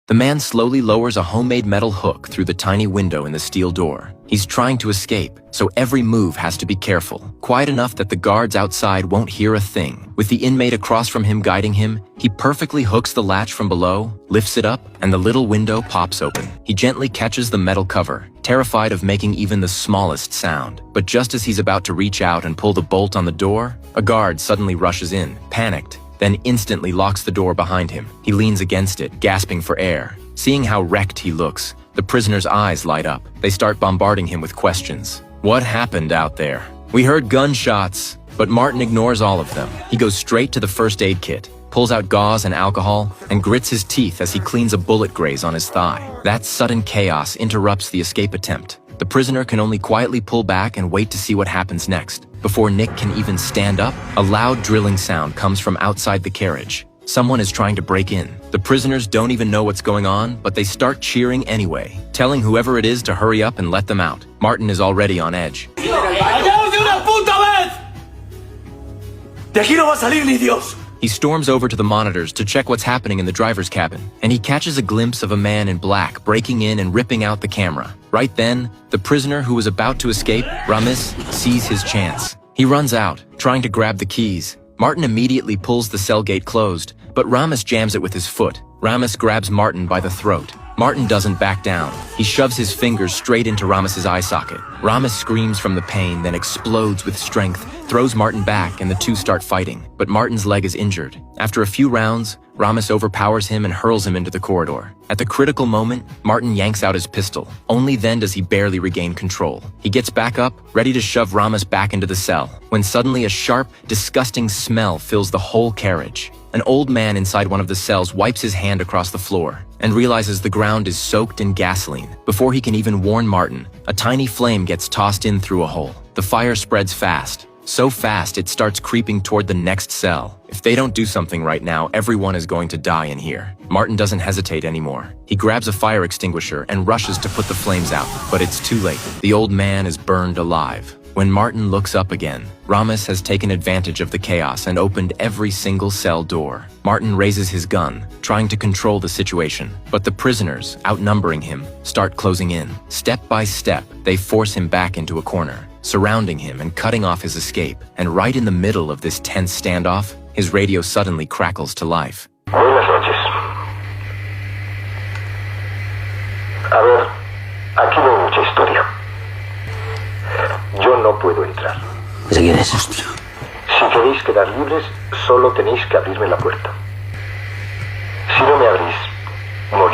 The man slowly lowers a homemade metal hook through the tiny window in the steel door. He's trying to escape, so every move has to be careful. Quiet enough that the guards outside won't hear a thing. With the inmate across from him guiding him, he perfectly hooks the latch from below, lifts it up, and the little window pops open. He gently catches the metal cover, terrified of making even the smallest sound. But just as he's about to reach out and pull the bolt on the door, a guard suddenly rushes in, panicked, then instantly locks the door behind him. He leans against it, gasping for air. Seeing how wrecked he looks, the prisoner's eyes light up. They start bombarding him with questions. What happened out there? We heard gunshots, but Martin ignores all of them. He goes straight to the first aid kit, pulls out gauze and alcohol, and grits his teeth as he cleans a bullet graze on his thigh. That sudden chaos interrupts the escape attempt. The prisoner can only quietly pull back and wait to see what happens next. Before Nick can even stand up, a loud drilling sound comes from outside the carriage. Someone is trying to break in. The prisoners don't even know what's going on, but they start cheering anyway, telling whoever it is to hurry up and let them out. Martin is already on edge. ¡De aquí no va a salir ni Dios! He storms over to the monitors to check what's happening in the driver's cabin, and he catches a glimpse of a man in black breaking in and ripping out the camera. Right then, the prisoner who was about to escape, Ramis, sees his chance. He runs out, trying to grab the keys. Martin immediately pulls the cell gate closed, but Ramis jams it with his foot. Ramis grabs Martin by the throat. Martin doesn't back down. He shoves his fingers straight into Ramis's eye socket. Ramis screams from the pain, then explodes with strength, throws Martin back, and the two start fighting. But Martin's leg is injured. After a few rounds, Ramis overpowers him and hurls him into the corridor. At the critical moment, Martin yanks out his pistol. Only then does he barely regain control. He gets back up, ready to shove Ramis back into the cell, when suddenly a sharp, disgusting smell fills the whole carriage. An old man inside one of the cells wipes his hand across the floor and realizes the ground is soaked in gasoline. Before he can even warn Martin, a tiny flame gets tossed in through a hole. The fire spreads fast. So fast it starts creeping toward the next cell. If they don't do something right now, everyone is going to die in here. Martin doesn't hesitate anymore. He grabs a fire extinguisher and rushes to put the flames out, but it's too late. The old man is burned alive. When Martin looks up again, Ramis has taken advantage of the chaos and opened every single cell door. Martin raises his gun, trying to control the situation, but the prisoners, outnumbering him, start closing in. Step by step, they force him back into a corner, surrounding him and cutting off his escape. And right in the middle of this tense standoff, his radio suddenly crackles to life. Buenas noches. A ver, aquí no hay mucha historia. Yo no puedo entrar. ¿Ese quién es? Si queréis quedar libres, solo tenéis que abrirme la puerta.